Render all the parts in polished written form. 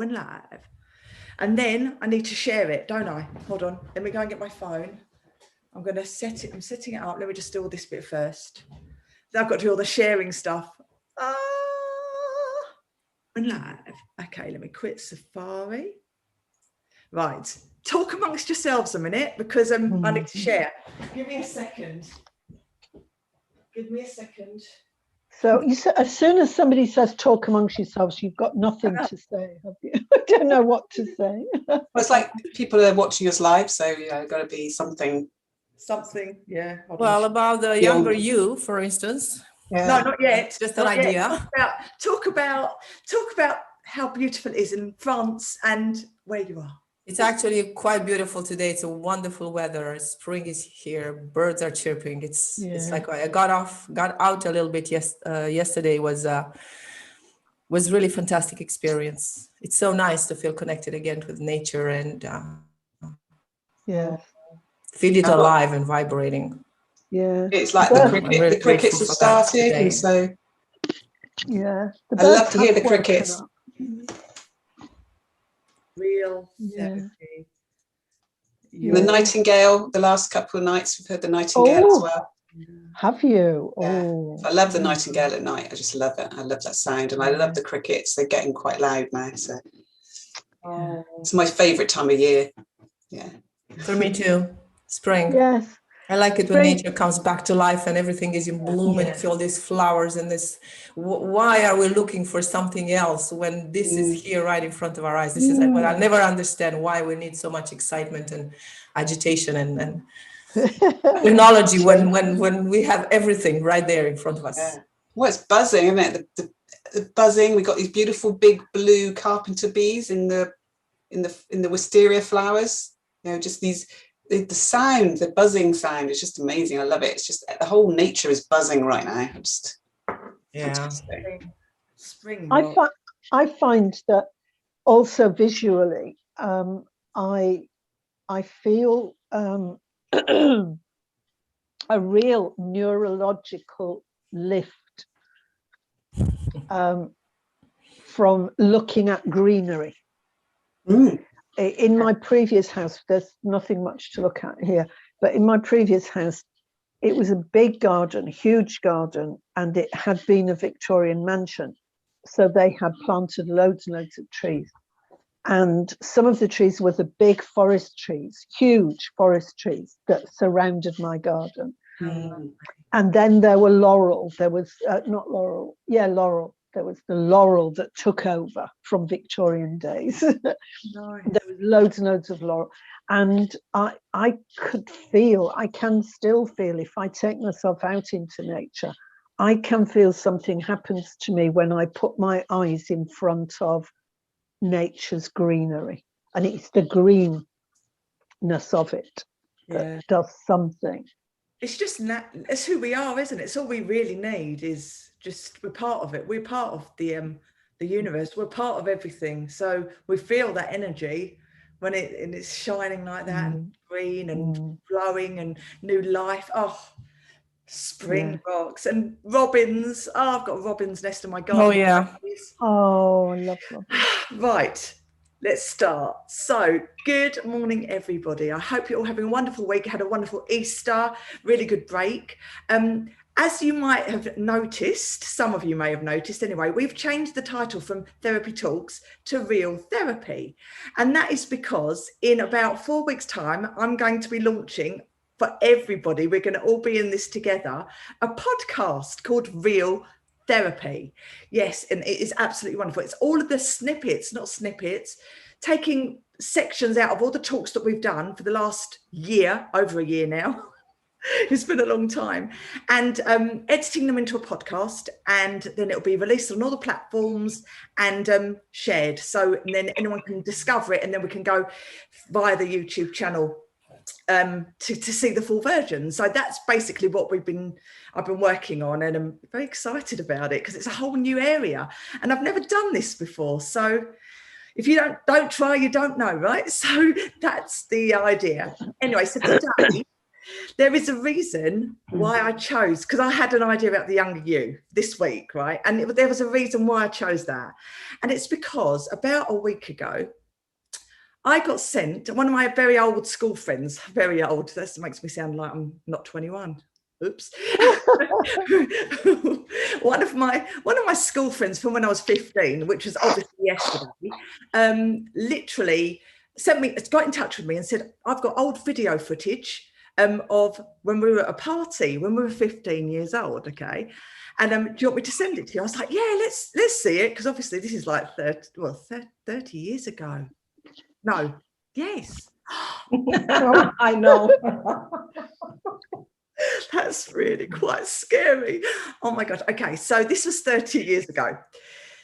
We're live. And then I need to share it, don't I? Hold on. Let me go and get my phone. I'm going to set it. I'm setting it up. Let me just do all this bit first. Then I've got to do all the sharing stuff. We're live. Okay, let me quit Safari. Right. Talk amongst yourselves a minute because I need to share. Give me a second. Give me a second. So you said, as soon as somebody says talk amongst yourselves, you've got nothing to say, have you? I don't know what to say. Well, it's like people are watching us live, so got to be something. Something, yeah. Well, about the younger you, for instance. Yeah. No, not yet. Just an idea. Talk about how beautiful it is in France and where you are. It's actually quite beautiful today. It's a wonderful weather. Spring is here. Birds are chirping. It's like I got out a little bit yesterday. Was really fantastic experience. It's so nice to feel connected again with nature and feel it alive and vibrating. Yeah, it's like the crickets have started, and so I love to hear the crickets. Real therapy. The nightingale, the last couple of nights we've heard the nightingale as well. Have you? I love the nightingale at night. I just love it. I love that sound, and I love the crickets. They're getting quite loud now, so it's my favorite time of year. Yeah, for me too. Spring. Yes, I like it when nature comes back to life and everything is in bloom and you see all these flowers and this. Why are we looking for something else when this is here right in front of our eyes? This is like what I'll never understand, why we need so much excitement and agitation and technology when we have everything right there in front of us. Yeah. Well, it's buzzing, isn't it? The buzzing. We've got these beautiful big blue carpenter bees in the wisteria flowers. Just these. The sound, the buzzing sound is just amazing. I love it. It's just the whole nature is buzzing right now. Just fantastic. Spring. I find that also visually, I feel a real neurological lift from looking at greenery. In my previous house, there's nothing much to look at here, but in my previous house, it was a big garden, huge garden, and it had been a Victorian mansion. So they had planted loads and loads of trees. And some of the trees were the big forest trees, huge forest trees that surrounded my garden. And then there were laurel. There was laurel. There was the laurel that took over from Victorian days. Nice. There was loads and loads of laurel. And I can still feel, if I take myself out into nature, I can feel something happens to me when I put my eyes in front of nature's greenery. And it's the greenness of it that does something. It's just it's who we are, isn't it? It's all we really need is just we're part of it. We're part of the universe. We're part of everything. So we feel that energy when it's shining like that, and green and flowing and new life. Oh, spring rocks and robins. Oh, I've got a robin's nest in my garden. Oh yeah. Oh, I love them. Right. Let's start. So, good morning, everybody. I hope you're all having a wonderful week. Had a wonderful Easter, really good break. As you might have noticed, some of you may have noticed anyway, we've changed the title from Therapy Talks to Real Therapy. And that is because in about 4 weeks' time, I'm going to be launching for everybody, we're going to all be in this together, a podcast called Real Therapy. Yes, and it is absolutely wonderful. It's all of the snippets, taking sections out of all the talks that we've done for the last year, over a year now. It's been a long time, and editing them into a podcast, and then it'll be released on all the platforms and shared. So then anyone can discover it, and then we can go via the YouTube channel to see the full version. So that's basically what I've been working on, and I'm very excited about it because it's a whole new area and I've never done this before. So if you don't try, you don't know, right? So that's the idea. Anyway, so today There is a reason why I chose, because I had an idea about the younger you this week, right? And there was a reason why I chose that. And it's because about a week ago, I got sent, one of my very old school friends, very old, that makes me sound like I'm not 21. Oops. one of my school friends from when I was 15, which was obviously yesterday, literally got in touch with me and said, I've got old video footage of when we were at a party when we were 15 years old, okay? And do you want me to send it to you? I was like, yeah, let's see it, because obviously this is like 30 years ago. No, yes. I know. That's really quite scary. Oh my God. Okay, so this was 30 years ago.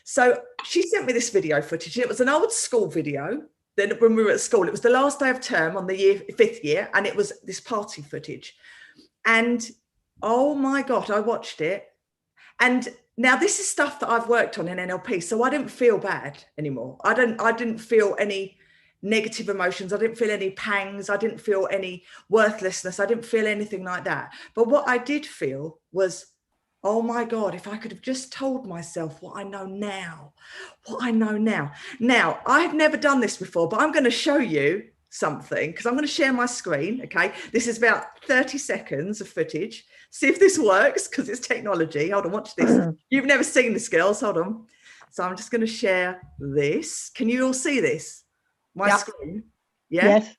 So she sent me this video footage. It was an old school video. Then when we were at school, it was the last day of term on the fifth year, and it was this party footage. And oh my God, I watched it. And now this is stuff that I've worked on in NLP, so I didn't feel bad anymore. I didn't feel any negative emotions. I didn't feel any pangs. I didn't feel any worthlessness. I didn't feel anything like that. But what I did feel was, oh my God, if I could have just told myself what I know now. Now, I've never done this before, but I'm going to show you something, because I'm going to share my screen. Okay. This is about 30 seconds of footage. See if this works, because it's technology. Hold on, watch this. You've never seen this, girls. Hold on. So I'm just going to share this. Can you all see this? My screen? Yeah? Yes.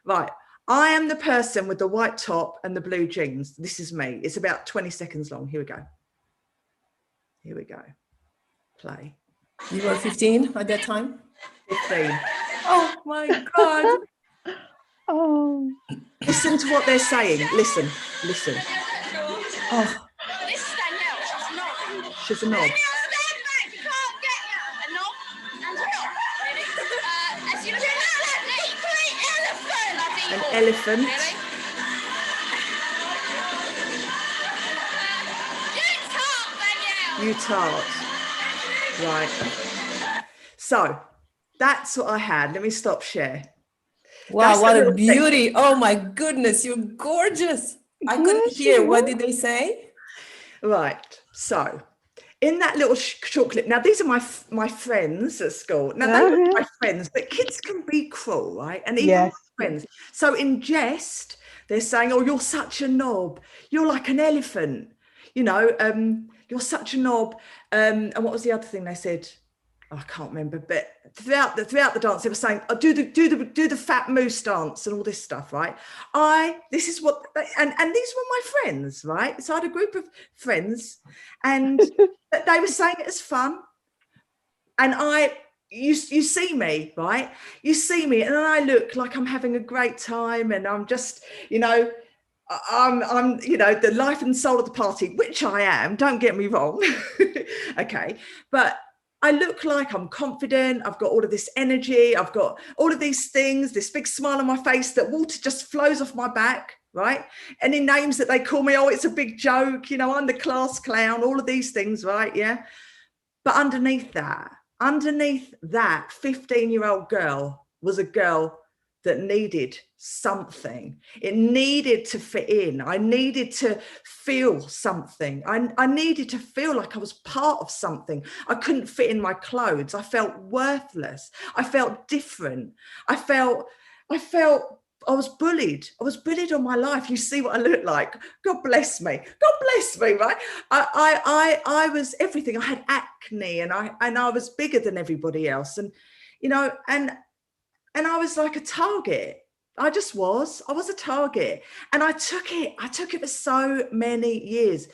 Right. I am the person with the white top and the blue jeans. This is me. It's about 20 seconds long. Here we go. Here we go. Play. You were 15 at that time? 15. Oh my God. Oh. Listen to what they're saying. Listen. Oh. This is Danielle. She's a knob. An elephant. You tart. Right. So that's what I had. Let me stop share. Wow, what a beauty. Oh my goodness, you're gorgeous. I couldn't hear. What did they say? Right. So in that little short clip, now these are my friends at school. Now they were my friends, but kids can be cruel, right? And even my friends. So in jest, they're saying, oh, you're such a knob. You're like an elephant. You know, you're such a knob. And what was the other thing they said? I can't remember, but throughout the dance, they were saying, oh, do the fat moose dance and all this stuff, right? This is what, and these were my friends, right? So I had a group of friends, and they were saying it as fun. And you see me, right? You see me, and I look like I'm having a great time, and I'm just, you know, I'm, you know, the life and soul of the party, which I am. Don't get me wrong, okay, but I look like I'm confident. I've got all of this energy. I've got all of these things, this big smile on my face, that water just flows off my back, right? Any names that they call me, oh, it's a big joke, you know, I'm the class clown, all of these things, right? Yeah. But underneath that 15-year-old girl was a girl that needed something. It needed to fit in. I needed to feel something. I needed to feel like I was part of something. I couldn't fit in my clothes. I felt worthless. I felt different. I felt I was bullied. I was bullied all my life. You see what I look like. God bless me. God bless me, right? I was everything. I had acne, and I was bigger than everybody else. And, you know, and I was like a target. I was a target, and I took it for so many years.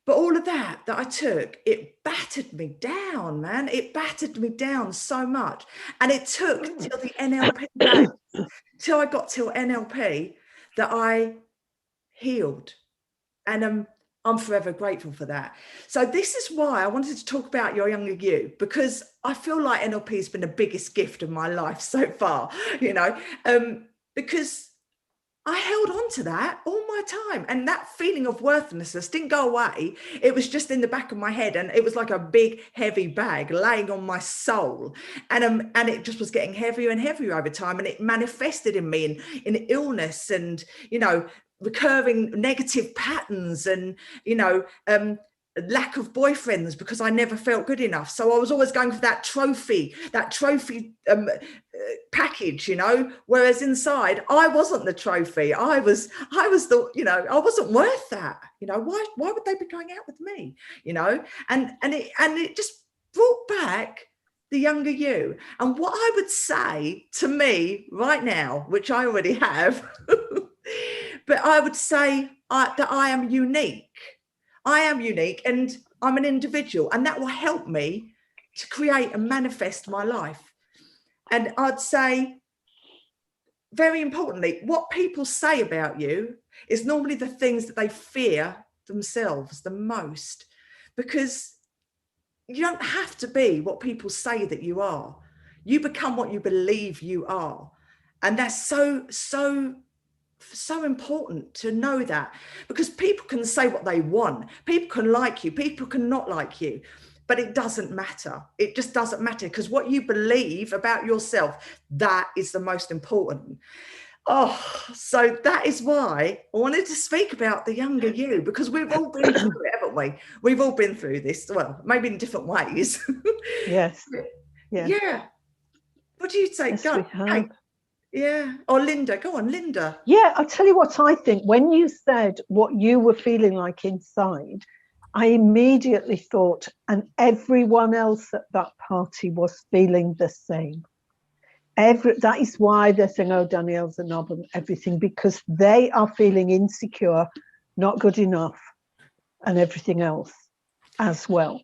But all of that I took, it battered me down, man. It battered me down so much. And it took till the NLP day, till I got till NLP, that I healed. And I'm forever grateful for that. So this is why I wanted to talk about your younger you, because I feel like NLP has been the biggest gift of my life so far, you know, because I held on to that all my time, and that feeling of worthlessness didn't go away. It was just in the back of my head, and it was like a big heavy bag laying on my soul, and it just was getting heavier and heavier over time, and it manifested in me in illness, and, you know, recurring negative patterns and, you know, lack of boyfriends because I never felt good enough. So I was always going for that trophy package, you know, whereas inside I wasn't the trophy. I was the, you know, I wasn't worth that. You know, why would they be going out with me? You know, and it just brought back the younger you. And what I would say to me right now, which I already have, but I would say that I am unique. I am unique and I'm an individual, and that will help me to create and manifest my life. And I'd say, very importantly, what people say about you is normally the things that they fear themselves the most, because you don't have to be what people say that you are. You become what you believe you are. And that's so important to know that, because people can say what they want. People can like you, people can not like you, but it doesn't matter. It just doesn't matter, because what you believe about yourself, that is the most important. Oh, so that is why I wanted to speak about the younger you, because we've all been through it, haven't we? We've all been through this, well, maybe in different ways. Yes. Yeah. What do you say? Yes, Go. Hey. Yeah. Or Linda, go on, Linda. Yeah, I'll tell you what I think. When you said what you were feeling like inside, I immediately thought, and everyone else at that party was feeling the same. That is why they're saying, oh, Danielle's a knob and everything, because they are feeling insecure, not good enough, and everything else as well.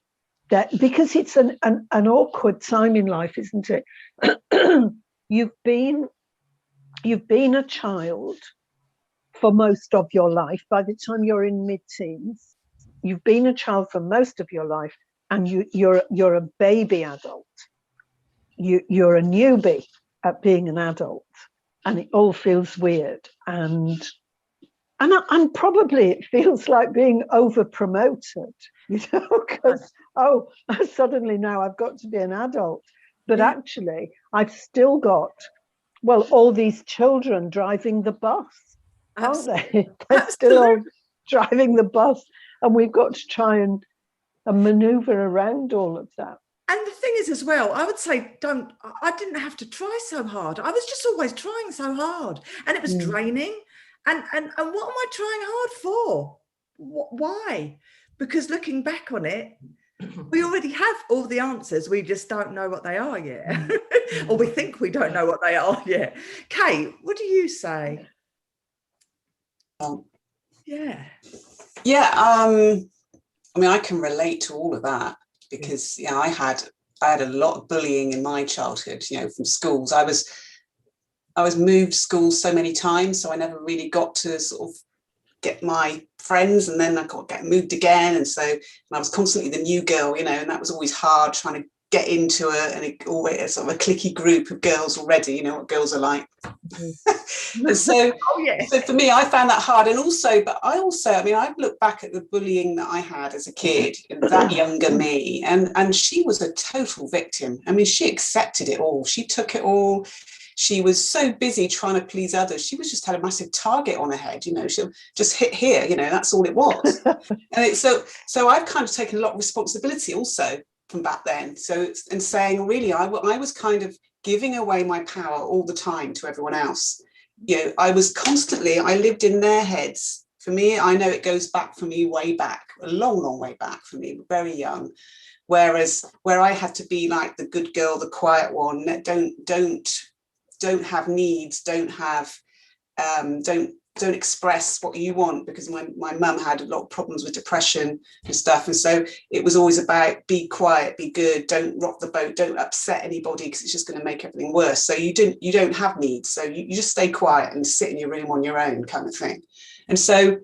Because it's an awkward time in life, isn't it? You've been a child for most of your life. By the time you're in mid-teens, you've been a child for most of your life, and you're a baby adult. You're a newbie at being an adult, and it all feels weird, and probably it feels like being over promoted, you know, because suddenly now I've got to be an adult, but actually I've still got, well, all these children driving the bus, aren't they? They're still all driving the bus, and we've got to try and maneuver around all of that. And the thing is as well, I would say, I didn't have to try so hard. I was just always trying so hard, and it was draining. And what am I trying hard for? Why? Because looking back on it, we already have all the answers. We just don't know what they are yet. Or we think we don't know what they are yet. Kate, what do you say? Yeah. I mean, I can relate to all of that, because I had a lot of bullying in my childhood, you know, from schools. I was moved schools so many times, so I never really got to sort of get my friends, and then I got moved again, and I was constantly the new girl, you know, and that was always hard, trying to get into always sort of a cliquey group of girls already, you know what girls are like. And so for me, I found that hard. And also, I mean, I've looked back at the bullying that I had as a kid, that younger me, and she was a total victim. I mean, she accepted it all. She took it all. She was so busy trying to please others. She was just had a massive target on her head, you know, she'll just hit here, you know, that's all it was. And so I've kind of taken a lot of responsibility also from back then. And saying, really, I was kind of giving away my power all the time to everyone else. You know, I lived in their heads. For me, I know it goes back for me way back, a long, long way back for me, very young. Whereas where I had to be like the good girl, the quiet one, that don't have needs, don't express what you want, because my mum had a lot of problems with depression and stuff, and so it was always about be quiet, be good, don't rock the boat, don't upset anybody, because it's just going to make everything worse. So you don't have needs, so you just stay quiet and sit in your room on your own, kind of thing. And so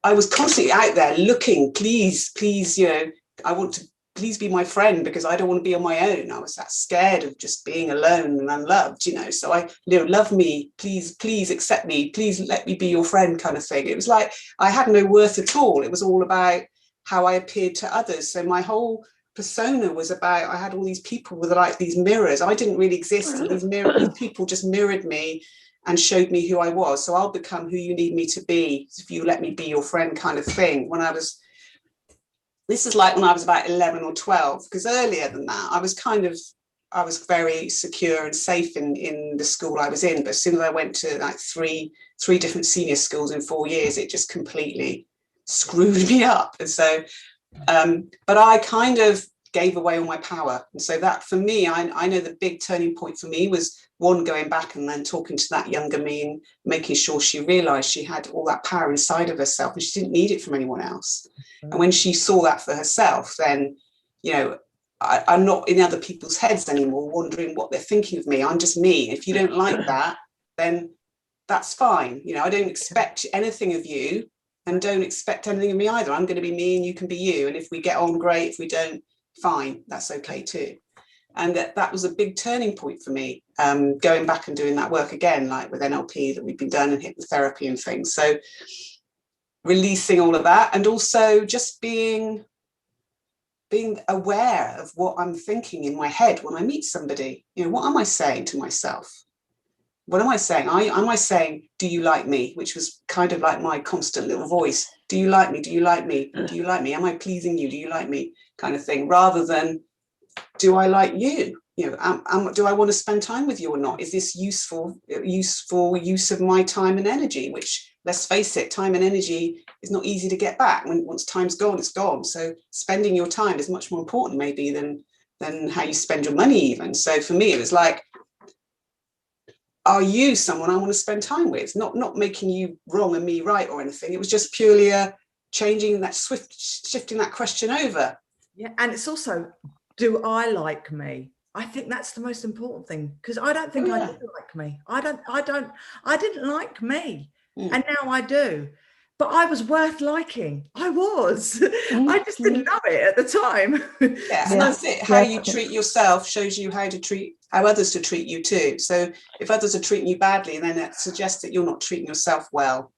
I was constantly out there looking, please, you know, I want to, please be my friend, because I don't want to be on my own. I was that scared of just being alone and unloved, you know. So love me, please accept me, please let me be your friend, kind of thing. It was like I had no worth at all. It was all about how I appeared to others. So my whole persona was about, I had all these people with like these mirrors. I didn't really exist, and these people just mirrored me. and showed me who I was. So I'll become who you need me to be if you let me be your friend, kind of thing. This is like when I was about 11 or 12, because earlier than that, I was very secure and safe in the school I was in. But as soon as I went to like three different senior schools in 4 years, it just completely screwed me up. And so, but I kind of gave away all my power. And so that for me, I know the big turning point for me was one, going back and then talking to that younger me and making sure she realized she had all that power inside of herself and she didn't need it from anyone else. And when she saw that for herself, then, you know, I'm not in other people's heads anymore, wondering what they're thinking of me. I'm just me. If you don't like that, then that's fine. You know, I don't expect anything of you and don't expect anything of me either. I'm going to be me and you can be you. And if we get on, great. If we don't, fine. That's okay too. And that was a big turning point for me, going back and doing that work again, like with NLP that we've been done and hypnotherapy and things. So releasing all of that, and also just being aware of what I'm thinking in my head when I meet somebody. You know, what am I saying to myself? What am I saying? Am I saying, do you like me? Which was kind of like my constant little voice. Do you like me? Do you like me? Do you like me? Am I pleasing you? Do you like me? Kind of thing, rather than, do I like you? You know, do I want to spend time with you or not? Is this useful use of my time and energy? Which, let's face it, time and energy is not easy to get back. Once time's gone, it's gone. So spending your time is much more important maybe than how you spend your money even. So for me, it was like, are you someone I want to spend time with? Not making you wrong and me right or anything. It was just purely shifting that question over. Yeah, and it's also, do I like me? I think that's the most important thing, because I don't think I did like me. I didn't like me, and now I do. But I was worth liking. I was. I just didn't know it at the time. Yeah, and that's it. How you treat yourself shows you how others to treat you too. So if others are treating you badly, then it suggests that you're not treating yourself well.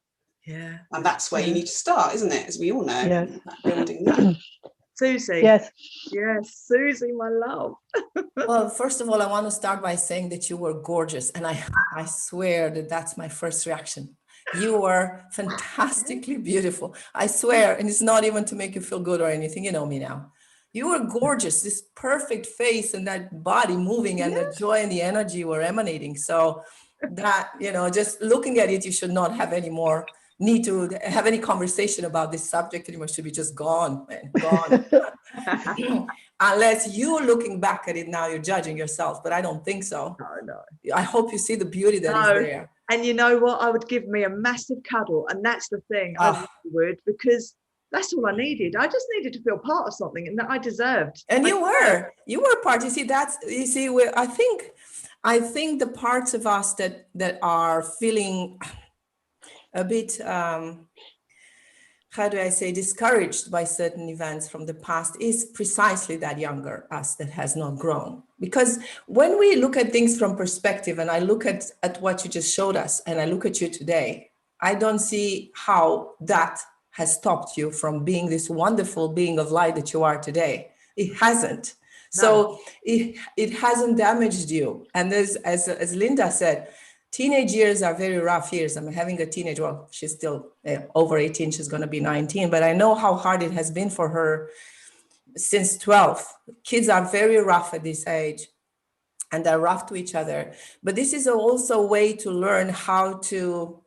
Yeah. And that's where you need to start, isn't it? As we all know. Yeah. Building that. Susie. Yes. Yes, Susie, my love. Well, first of all, I want to start by saying that you were gorgeous. And I swear that that's my first reaction. You were fantastically beautiful. I swear. And it's not even to make you feel good or anything. You know me now. You were gorgeous. This perfect face and that body moving and the joy and the energy were emanating. So that, you know, just looking at it, you should not have any more need to have any conversation about this subject anymore. It should be just gone, man, gone. Unless you're looking back at it now, you're judging yourself, but I don't think so. No. I hope you see the beauty that is there. And you know what? I would give me a massive cuddle, and that's the thing. I really would, because that's all I needed. I just needed to feel part of something, and that I deserved. And you were part. You see, I think the parts of us that are feeling a bit, how do I say, discouraged by certain events from the past is precisely that younger us that has not grown. Because when we look at things from perspective, and I look at what you just showed us, and I look at you today, I don't see how that has stopped you from being this wonderful being of light that you are today. It hasn't. No. So it hasn't damaged you. And as Linda said, teenage years are very rough years. I'm having a teenage, well, she's still over 18, she's going to be 19, but I know how hard it has been for her since 12. Kids are very rough at this age, and they're rough to each other. But this is also a way to learn how to,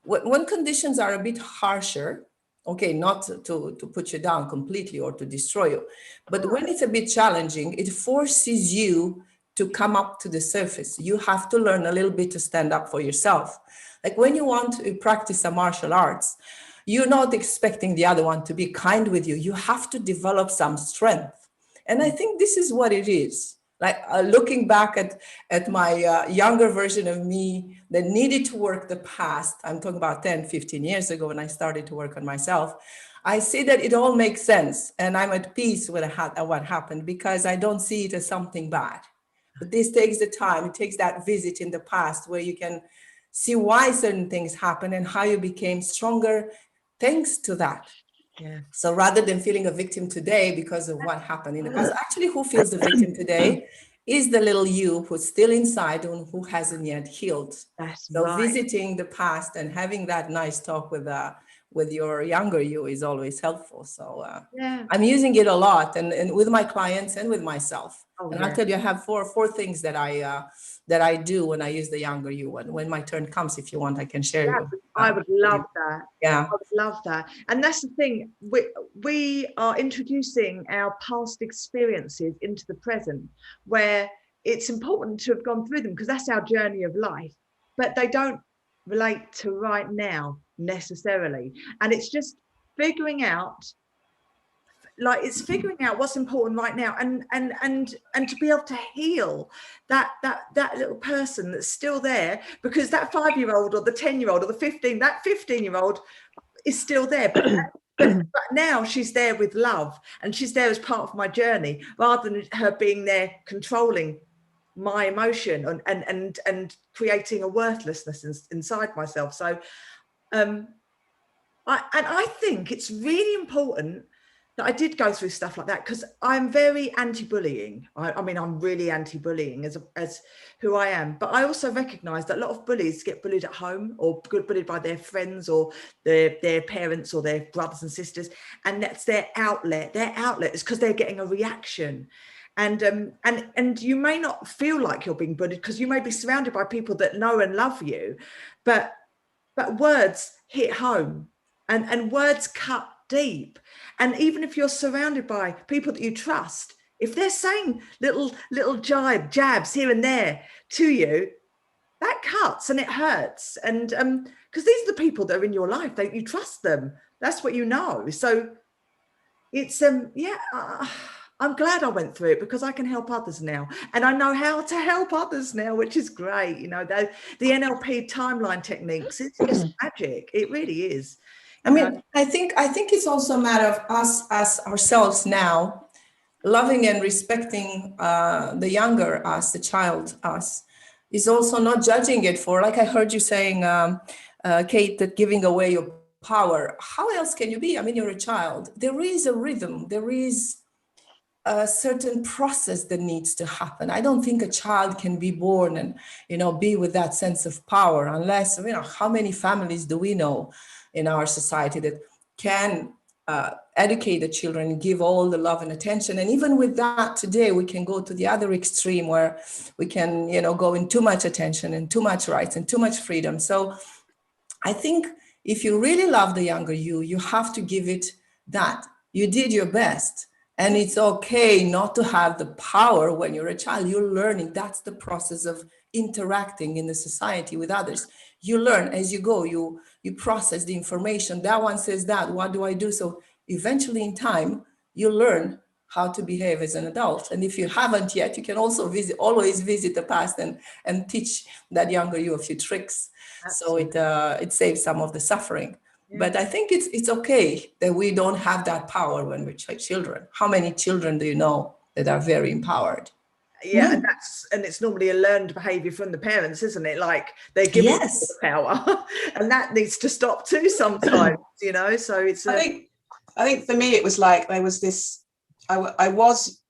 when conditions are a bit harsher, okay, not to put you down completely or to destroy you, but when it's a bit challenging, it forces you to come up to the surface. You have to learn a little bit to stand up for yourself. Like when you want to practice a martial arts, you're not expecting the other one to be kind with you. You have to develop some strength. And I think this is what it is. Like looking back at my younger version of me that needed to work the past, I'm talking about 10, 15 years ago when I started to work on myself, I see that it all makes sense. And I'm at peace with what happened, because I don't see it as something bad. But this takes the time. It takes that visit in the past where you can see why certain things happen and how you became stronger thanks to that. Yeah. So rather than feeling a victim today because of what happened in the past, actually, who feels the victim today is the little you who's still inside and who hasn't yet healed. That's So right. visiting the past and having that nice talk with your younger you is always helpful. So Yeah. I'm using it a lot, and with my clients and with myself. Oh, And yeah. I'll tell you, I have four things that I do when I use the younger you. And when my turn comes, if you want, I can share you. I would love that. Yeah. I would love that. And that's the thing. We are introducing our past experiences into the present, where it's important to have gone through them because that's our journey of life. But they don't relate to right now necessarily. And it's just figuring out, what's important right now, and to be able to heal that little person that's still there, because that 5-year-old or the 10-year-old or the 15-year-old is still there, but now she's there with love, and she's there as part of my journey, rather than her being there controlling my emotion and creating a worthlessness inside myself. So I think it's really important that I did go through stuff like that, because I'm very anti-bullying. I mean, I'm really anti-bullying as who I am. But I also recognise that a lot of bullies get bullied at home, or bullied by their friends or their parents or their brothers and sisters, and that's their outlet. Their outlet is because they're getting a reaction. And you may not feel like you're being bullied because you may be surrounded by people that know and love you, but words hit home, and words cut deep. And even if you're surrounded by people that you trust, if they're saying little jabs here and there to you, that cuts and it hurts. And because these are the people that are in your life, you trust them. That's what you know. So it's I'm glad I went through it, because I can help others now, and I know how to help others now, which is great. You know, the NLP timeline techniques, it's just magic. It really is. I mean, I think it's also a matter of us as ourselves now, loving and respecting the younger us, the child us, is also not judging it for, like I heard you saying, Kate, that giving away your power. How else can you be? I mean, you're a child. There is a rhythm. There is a certain process that needs to happen. I don't think a child can be born and, be with that sense of power, unless, how many families do we know in our society that can educate the children and give all the love and attention? And even with that, today we can go to the other extreme, where we can, go in too much attention and too much rights and too much freedom. So I think if you really love the younger you have to give it that. You did your best. And it's okay not to have the power when you're a child. You're learning. That's the process of interacting in the society with others. You learn as you go. You process the information. That one says that. What do I do? So eventually in time, you learn how to behave as an adult. And if you haven't yet, you can also always visit the past and teach that younger you a few tricks. Absolutely. So it saves some of the suffering. Yeah. But I think it's okay that we don't have that power when we're children. How many children do you know that are very empowered? Yeah, and it's normally a learned behavior from the parents, isn't it? Like they're giving the power, and that needs to stop too sometimes, So it's. I think for me it was like there was this. I was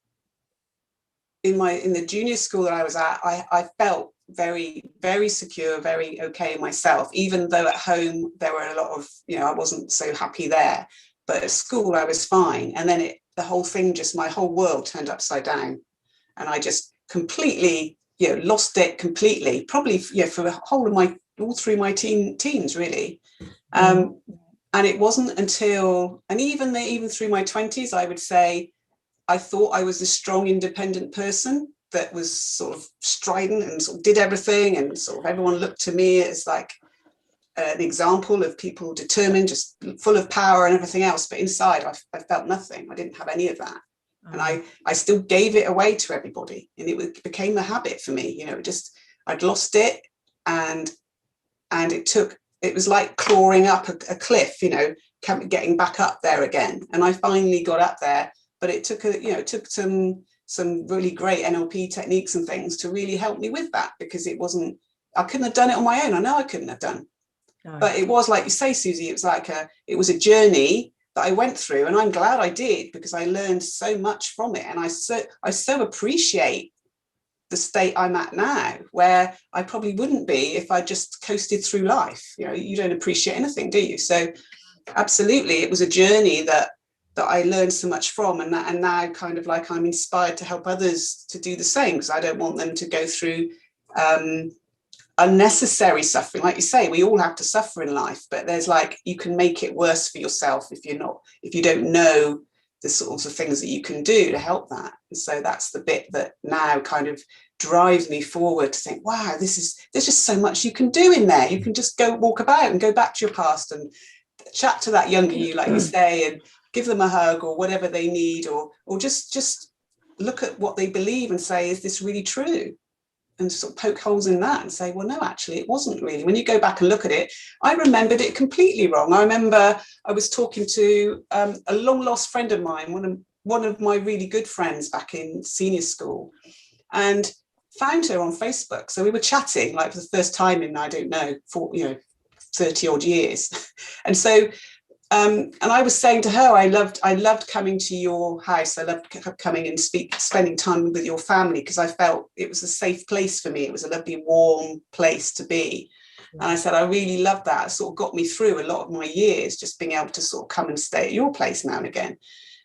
in the junior school that I was at. I felt very, very secure, very okay myself, even though at home there were a lot of, I wasn't so happy there, but at school I was fine. And then the whole thing, my whole world turned upside down, and I just completely, lost it completely, probably, for all through my teens really. And it wasn't until, and even through my 20s, I would say, I thought I was a strong, independent person that was sort of strident and sort of did everything, and sort of everyone looked to me as like an example of people determined, just full of power and everything else. But inside, I felt nothing. I didn't have any of that. And I still gave it away to everybody, and it became a habit for me. I'd lost it, and it was like clawing up a cliff, getting back up there again. And I finally got up there, but it took some really great NLP techniques and things to really help me with that, because I couldn't have done it on my own. I know I couldn't have done, but it was like you say, Susie, it was a journey that I went through, and I'm glad I did, because I learned so much from it. And I so appreciate the state I'm at now, where I probably wouldn't be if I just coasted through life. You know, you don't appreciate anything, do you? So absolutely, it was a journey that I learned so much from, and now kind of like I'm inspired to help others to do the same, because I don't want them to go through unnecessary suffering. Like you say, we all have to suffer in life, but there's like, you can make it worse for yourself if you don't know the sorts of things that you can do to help that. And so that's the bit that now kind of drives me forward to think, wow, there's just so much you can do in there. You can just go walk about and go back to your past and chat to that younger you, like you say, and give them a hug or whatever they need, or just look at what they believe and say, is this really true? And sort of poke holes in that and say, well, no, actually, it wasn't really. When you go back and look at it, I remembered it completely wrong. I remember I was talking to a long lost friend of mine, one of my really good friends back in senior school, and found her on Facebook. So we were chatting like for the first time in, I don't know, 30 odd years. And so and I was saying to her, I loved coming to your house. I loved coming and spending time with your family, because I felt it was a safe place for me. It was a lovely, warm place to be. And I said, I really loved that. It sort of got me through a lot of my years, just being able to sort of come and stay at your place now and again.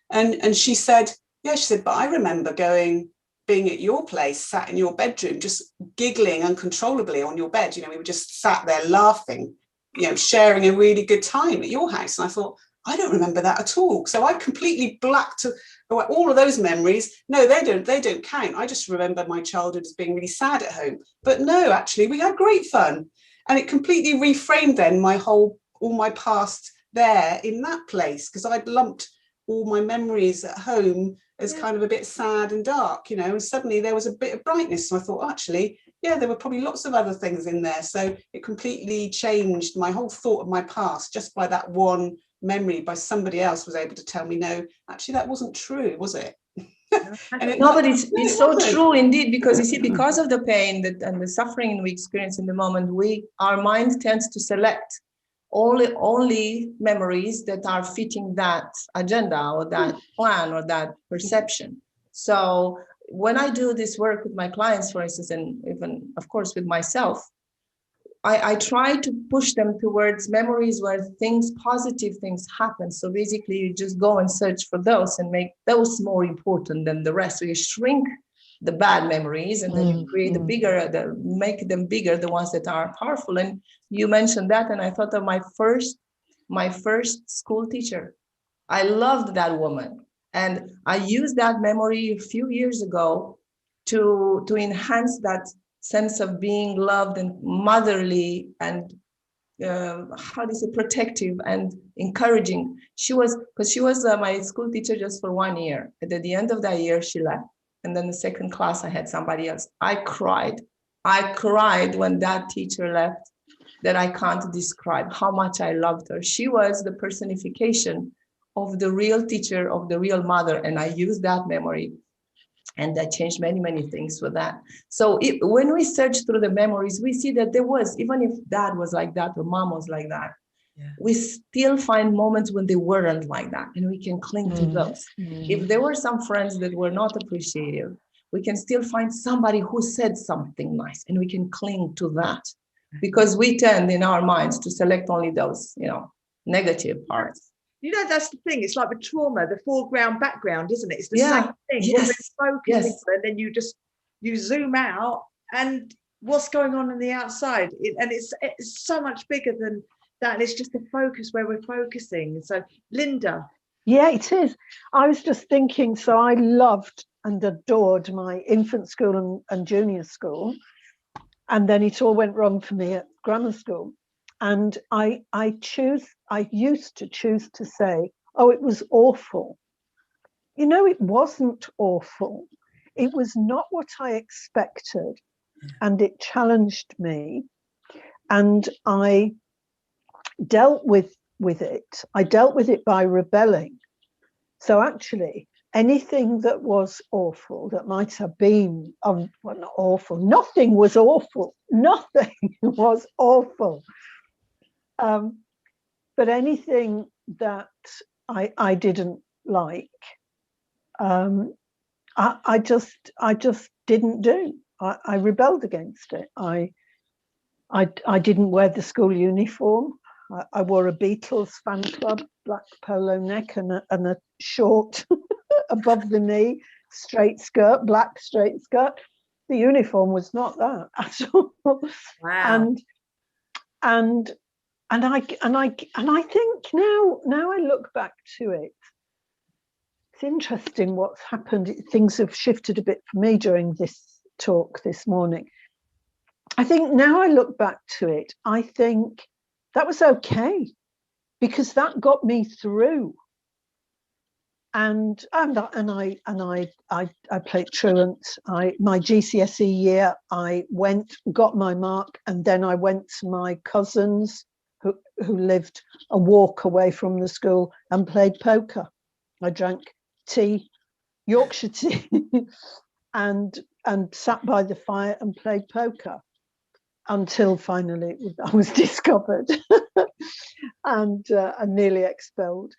And she said, but I remember being at your place, sat in your bedroom, just giggling uncontrollably on your bed. You know, we were just sat there laughing, you know, sharing a really good time at your house. And I thought, I don't remember that at all. So I completely blacked all of those memories. No, they don't count. I just remember my childhood as being really sad at home. But no, actually, we had great fun. And it completely reframed then all my past there in that place, because I'd lumped all my memories at home as kind of a bit sad and dark, you know, and suddenly there was a bit of brightness. So I thought, actually, there were probably lots of other things in there. So it completely changed my whole thought of my past just by that one memory, by somebody else was able to tell me, no, actually, that wasn't true, was it? No, but it's so true indeed, because you see, because of the pain and the suffering we experience in the moment, our mind tends to select only memories that are fitting that agenda or that plan or that perception. So when I do this work with my clients, for instance, and even, of course, with myself, I try to push them towards memories where positive things happen. So basically, you just go and search for those and make those more important than the rest. So you shrink the bad memories, and then you create make them bigger, the ones that are powerful. And you mentioned that, and I thought of my first school teacher. I loved that woman. And I used that memory a few years ago to enhance that sense of being loved and motherly and protective and encouraging. She was my school teacher just for 1 year. And at the end of that year, she left. And then the second class, I had somebody else. I cried when that teacher left, that I can't describe how much I loved her. She was the personification of the real teacher, of the real mother. And I used that memory, and I changed many, many things with that. So when we search through the memories, we see that there was, even if dad was like that or mom was like that, we still find moments when they weren't like that, and we can cling to those. If there were some friends that were not appreciative, we can still find somebody who said something nice, and we can cling to that, because we tend in our minds to select only those, negative parts. That's the thing. It's like with trauma, the foreground, background, isn't it? It's the same thing. Yes. When we're focusing, and then you zoom out, and what's going on in the outside, and it's so much bigger than that. And it's just the focus where we're focusing. So, Linda. Yeah, it is. I was just thinking. So I loved and adored my infant school and junior school, and then it all went wrong for me at grammar school. And I used to choose to say, oh, it was awful. It wasn't awful. It was not what I expected. And it challenged me. And I dealt with it. I dealt with it by rebelling. So actually, anything that was awful, that might have been, not awful, nothing was awful. Nothing was awful. But anything that I didn't like, I just didn't do. I rebelled against it. I didn't wear the school uniform. I wore a Beatles fan club, black polo neck and a short above the knee, straight skirt, black straight skirt. The uniform was not that at all. Wow. And I think now I look back to it, it's interesting what's happened. Things have shifted a bit for me during this talk this morning. I think now I look back to it, I think that was okay, because that got me through. And I played truant. My GCSE year, I got my mark, and then I went to my cousins who lived a walk away from the school and played poker. I drank tea, Yorkshire tea, and sat by the fire and played poker until finally I was discovered and nearly expelled.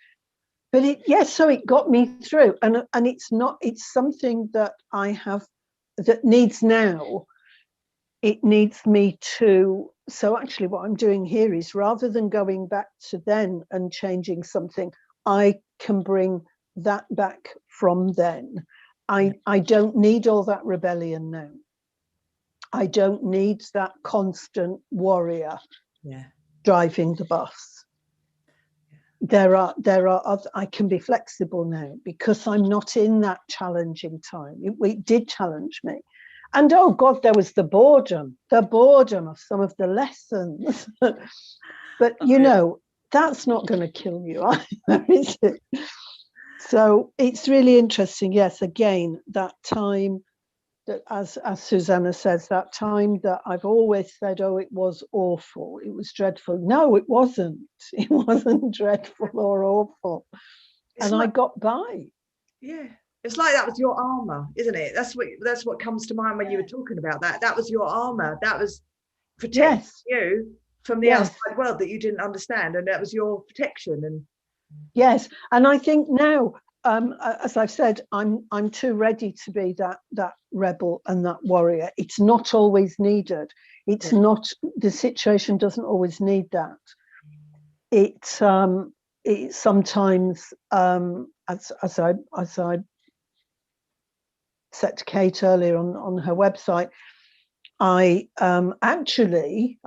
But so it got me through, and it's something that I have that needs now. It needs me to. So actually, what I'm doing here is, rather than going back to then and changing something, I can bring that back from then. I don't need all that rebellion now. I don't need that constant warrior driving the bus. There are other, I can be flexible now because I'm not in that challenging time. It did challenge me. And oh God, there was the boredom of some of the lessons. But you know, that's not going to kill you either, is it? So it's really interesting. Yes, again, that time that, as Susanna says, that time that I've always said, oh, it was awful, it was dreadful. No, it wasn't. It wasn't dreadful or awful. And I got by. Yeah. It's like that was your armor, isn't it? That's what comes to mind when you were talking about that. That was your armor. That was protecting you from the outside world that you didn't understand, and that was your protection. And yes, and I think now, as I've said, I'm too ready to be that rebel and that warrior. It's not always needed. It's not, the situation doesn't always need that. It sometimes, as I said to Kate earlier on her website, I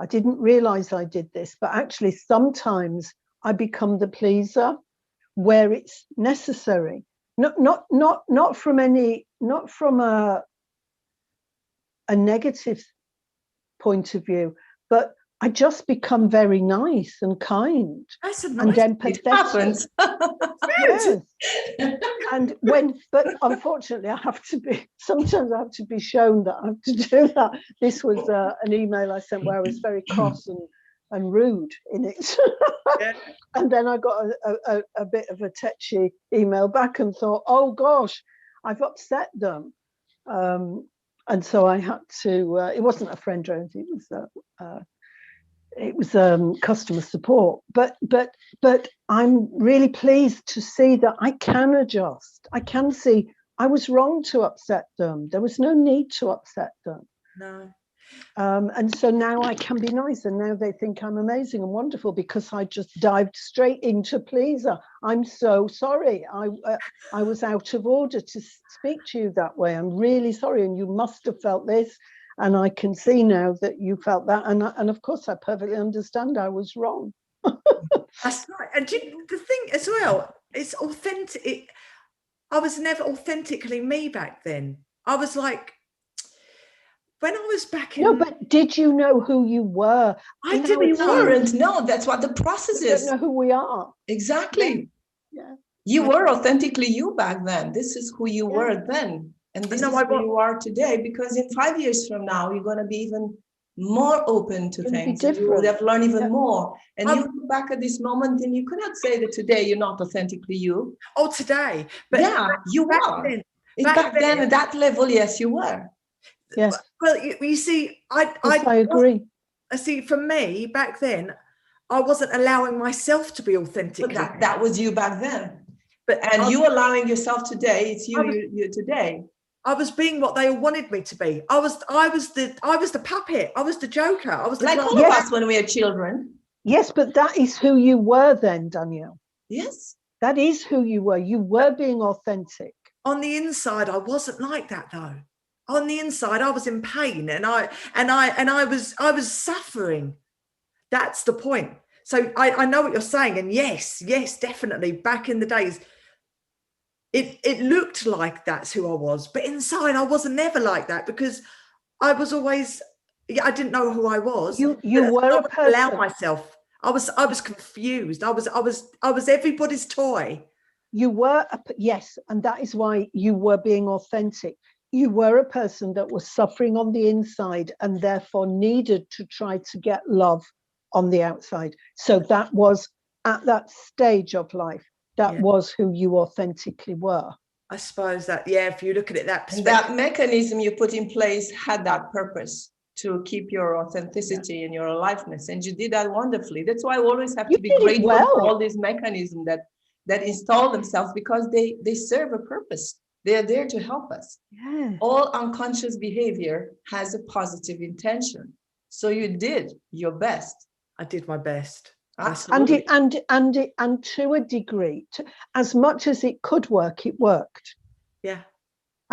didn't realize I did this, but actually sometimes I become the pleaser where it's necessary, not from a negative point of view, but I just become very nice and kind and empathetic. It happens. Yes. And but unfortunately, sometimes I have to be shown that I have to do that. This was an email I sent where I was very cross and rude in it. And then I got a bit of a tetchy email back and thought, oh gosh, I've upset them. And so I had to, it wasn't a friend or anything, it was customer support, but I'm really pleased to see that I can adjust. I can see I was wrong to upset them. There was no need to upset them. No. And so now I can be nice, and now they think I'm amazing and wonderful because I just dived straight into pleaser. I'm so sorry. I was out of order to speak to you that way. I'm really sorry, and you must have felt this. And I can see now that you felt that. And of course, I perfectly understand I was wrong. That's right. And the thing as well, it's authentic. I was never authentically me back then. I was like, when I was back in... No, but did you know who you were? I didn't. You weren't. No, that's what the process is. We don't know who we are. Exactly. Yeah. You were authentically you back then. This is who you were then. And this is who you are today, because in 5 years from now, you're going to be even more open to things. You will have learned even more. And you look back at this moment and you cannot say that today you're not authentically you. Oh, today. But yeah, you are. Back then at that level, yes, you were. Yes. Well, you see, I agree. I see, for me, back then, I wasn't allowing myself to be authentic. But that was you back then. And you allowing yourself today, it's you today. I was being what they all wanted me to be. I was the puppet. I was the joker. I was the Like all of us when we are children. Yes, but that is who you were then, Danielle. Yes. That is who you were. You were being authentic. On the inside, I wasn't like that though. On the inside, I was in pain, and I was suffering. That's the point. So I know what you're saying, and yes, definitely. Back in the days, it looked like that's who I was, but inside I wasn't never like that, because I was always, I didn't know who I was. You were a person. Allow myself. I was confused. I was everybody's toy. You were yes, and that is why you were being authentic. You were a person that was suffering on the inside and therefore needed to try to get love on the outside. So that was at that stage of life. That was who you authentically were. I suppose that, if you look at it that perspective. That mechanism you put in place had that purpose to keep your authenticity and your aliveness. And you did that wonderfully. That's why we always have to be grateful for all these mechanisms that install themselves, because they serve a purpose. They're there to help us. Yeah. All unconscious behavior has a positive intention. So you did your best. I did my best. Absolutely. And to a degree, as much as it could work, it worked. Yeah.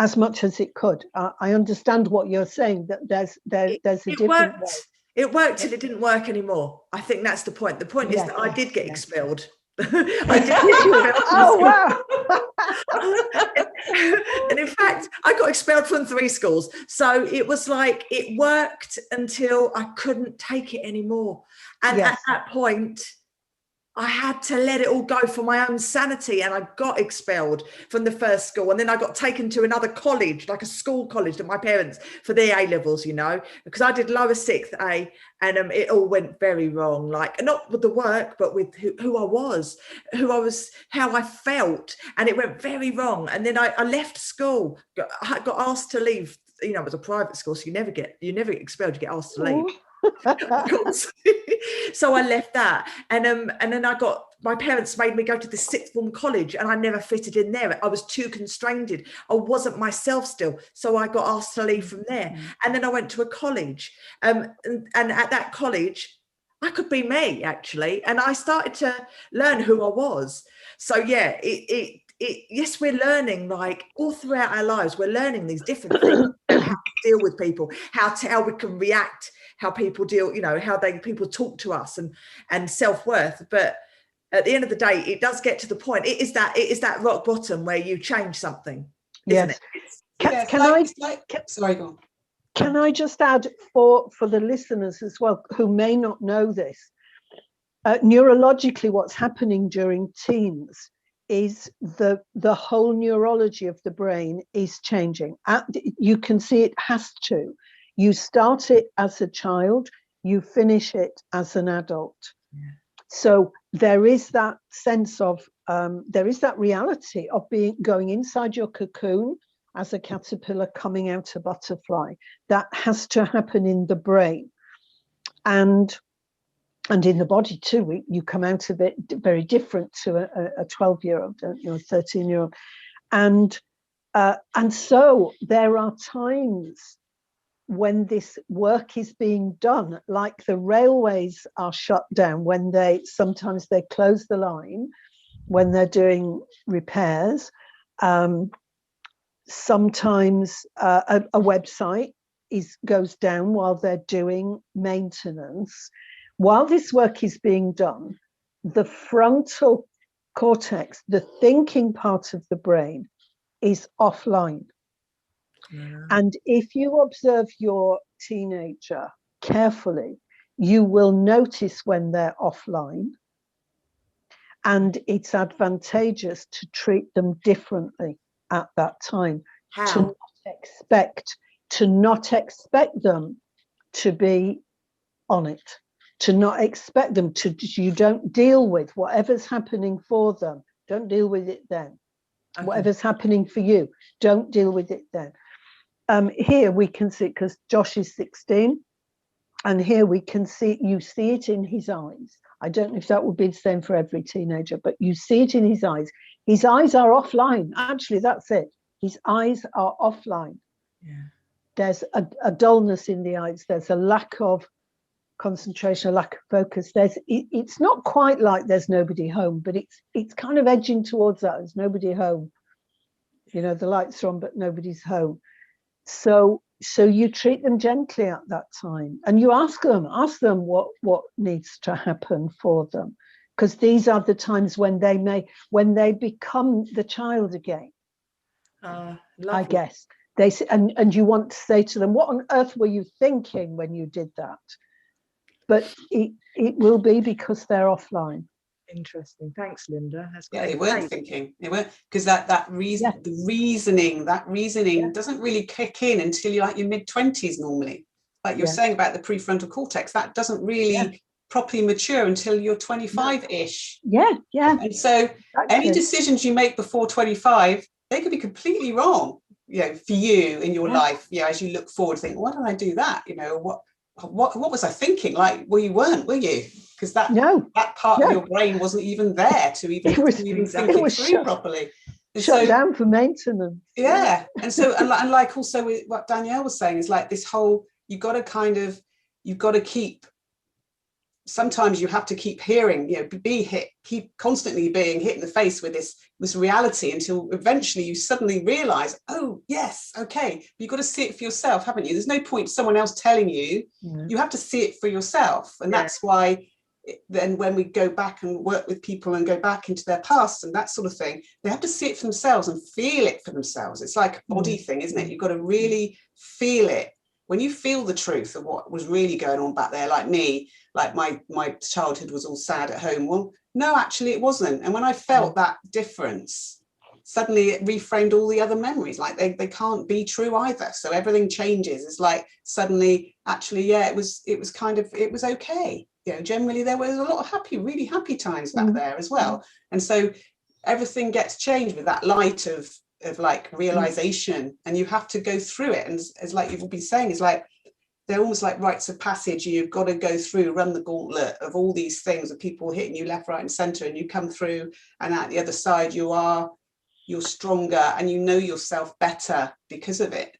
As much as it could. I understand what you're saying, that there's a different way. It worked till it didn't work anymore. I think that's the point. The point is that I did get expelled. I did get expelled. Oh, wow. And in fact, I got expelled from 3 schools. So it was like, it worked until I couldn't take it anymore. And at that point, I had to let it all go for my own sanity, and I got expelled from the first school, and then I got taken to another college, like a school college, to my parents for their A-levels, because I did lower 6th A, and it all went very wrong, like not with the work, but with who I was, how I felt, and it went very wrong. And then I left school, got asked to leave. It was a private school, so you never get expelled, you get asked to leave. Of course. So I left that, and then my parents made me go to the 6th form college, and I never fitted in there. I was too constrained. I wasn't myself still, so I got asked to leave from there. And then I went to a college, and at that college I could be me, actually, and I started to learn who I was. So yes, we're learning, like all throughout our lives, we're learning these different things, how to deal with people, how we can react, how people deal, how people talk to us, and self-worth. But at the end of the day, it does get to the point. It is that rock bottom where you change something, isn't it? Sorry, go on. Can I just add for the listeners as well, who may not know this, neurologically, what's happening during teens is the whole neurology of the brain is changing. You can see it has to. You start it as a child, you finish it as an adult. Yeah. So there is that sense of, there is that reality of going inside your cocoon as a caterpillar, coming out a butterfly. That has to happen in the brain. And in the body too. You come out of it very different to a 12-year-old, a 13-year-old. And so there are times when this work is being done, like the railways are shut down, when sometimes they close the line when they're doing repairs. Sometimes a website goes down while they're doing maintenance. While this work is being done, the frontal cortex, the thinking part of the brain, is offline. Yeah. And if you observe your teenager carefully, you will notice when they're offline, and it's advantageous to treat them differently at that time. How? To not expect them to be on it. To not expect them to, you don't deal with whatever's happening for them. Don't deal with it then. Okay. Whatever's happening for you, don't deal with it then. Here we can see, because Josh is 16, and here we can see, you see it in his eyes. I don't know if that would be the same for every teenager, but you see it in his eyes. His eyes are offline. Actually, that's it. his eyes are offline. Yeah. There's a dullness in the eyes. There's a lack of concentration, a lack of focus. It's not quite like there's nobody home, but it's kind of edging towards that. There's nobody home. You know, the lights are on, but nobody's home. So you treat them gently at that time, and you ask them what needs to happen for them, because these are the times when they become the child again. I guess they say, and you want to say to them, what on earth were you thinking when you did that? But it will be because they're offline. Interesting. Thanks, Linda. That's great. Yeah, they weren't thinking. They weren't, because that reason, the reasoning doesn't really kick in until you're like your mid-20s normally. Like you're saying about the prefrontal cortex, that doesn't really properly mature until you're 25-ish. Yeah. And so any decisions you make before 25, they could be completely wrong, you know, for you in your life. Yeah, as you look forward, think, why did I do that? You know, what was I thinking? Like, well, you weren't, were you? Because that part of your brain wasn't even there to even think it through properly. And shut down for maintenance. Yeah. And so, and like also with what Danielle was saying is like this whole, you've got to keep, sometimes you have to keep hearing, you know, keep constantly being hit in the face with this reality until eventually you suddenly realize, oh yes, okay, but you've got to see it for yourself, haven't you? There's no point someone else telling you. You have to see it for yourself. And that's why then when we go back and work with people and go back into their past and that sort of thing, they have to see it for themselves and feel it for themselves. It's like a body thing, isn't it? You've got to really feel it. When you feel the truth of what was really going on back there, like me, like my childhood was all sad at home. Well, no, actually it wasn't. And when I felt that difference, suddenly it reframed all the other memories. Like they can't be true either. So everything changes. It's like suddenly, actually, it was okay. You know, generally there was a lot of really happy times back there as well. And so everything gets changed with that light of like realization, and you have to go through it. And as like you've all been saying, it's like they're almost like rites of passage. You've got to go through, run the gauntlet of all these things of people hitting you left, right and center, and you come through, and at the other side you're stronger and you know yourself better because of it.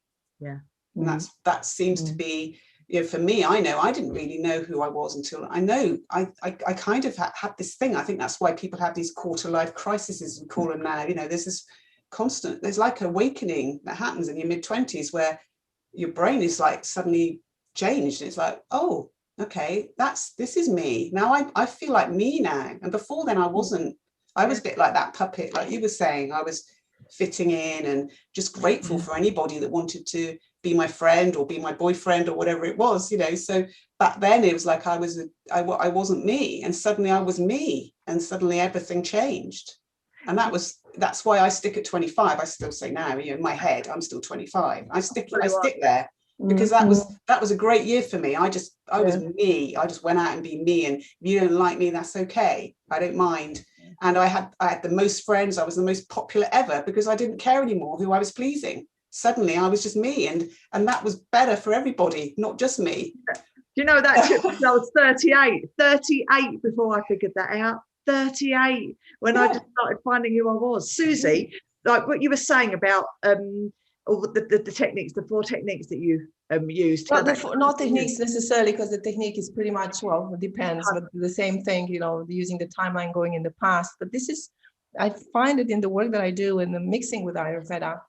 And that seems to be, you know, for me, I know I didn't really know who I was until I kind of had this thing. I think that's why people have these quarter life crises, we call them now. You know, there's this constant, there's like awakening that happens in your mid-20s where your brain is like suddenly changed. It's like, oh, okay, this is me now. I feel like me now. And before then I wasn't. I was a bit like that puppet, like you were saying. I was fitting in and just grateful for anybody that wanted to be my friend or be my boyfriend or whatever it was, you know. So back then it was like I wasn't me, and suddenly I was me, and suddenly everything changed. And that's why I stick at 25. I still say now, you know, in my head, I'm still 25. I stick there because that was a great year for me. I was me. I just went out and be me. And if you don't like me, that's okay. I don't mind. And I had the most friends. I was the most popular ever because I didn't care anymore who I was pleasing. Suddenly I was just me, and that was better for everybody, not just me. Do you know that I was 38 before I figured that out. 38 when I just started finding who I was. Susie, like what you were saying about all the techniques, the 4 techniques that you used. Not techniques necessarily, because the technique is pretty much, well, it depends, but the same thing, you know, using the timeline going in the past. But this is, I find it in the work that I do and the mixing with Ayurveda,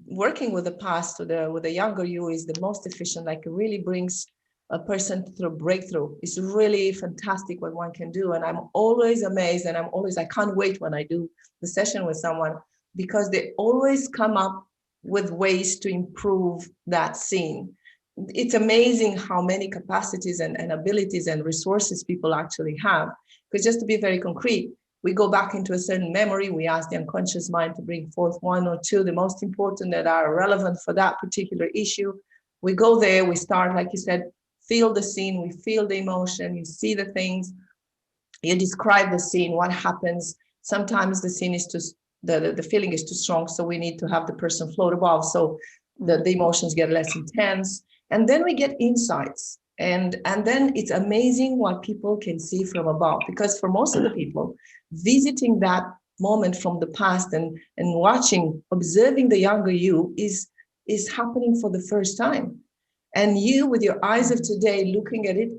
working with the past with the younger you is the most efficient. Like it really brings a person through a breakthrough. It's really fantastic what one can do. And I'm always amazed, and I can't wait when I do the session with someone, because they always come up with ways to improve that scene. It's amazing how many capacities and abilities and resources people actually have. Because just to be very concrete, we go back into a certain memory, we ask the unconscious mind to bring forth 1 or 2, the most important that are relevant for that particular issue. We go there, we start, like you said, feel the scene, we feel the emotion, you see the things, you describe the scene, what happens. Sometimes the scene is too, the feeling is too strong, so we need to have the person float above, so the emotions get less intense. And then we get insights. And then it's amazing what people can see from above, because for most of the people, visiting that moment from the past and watching, observing the younger you is happening for the first time. And you, with your eyes of today, looking at it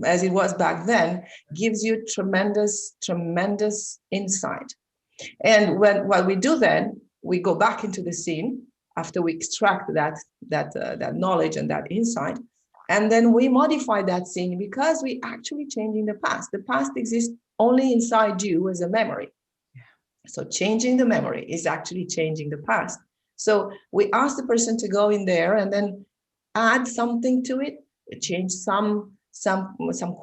as it was back then, gives you tremendous, tremendous insight. And what we do then, we go back into the scene after we extract that knowledge and that insight, and then we modify that scene because we actually changing the past. The past exists only inside you as a memory. So changing the memory is actually changing the past. So we ask the person to go in there and then add something to it, change some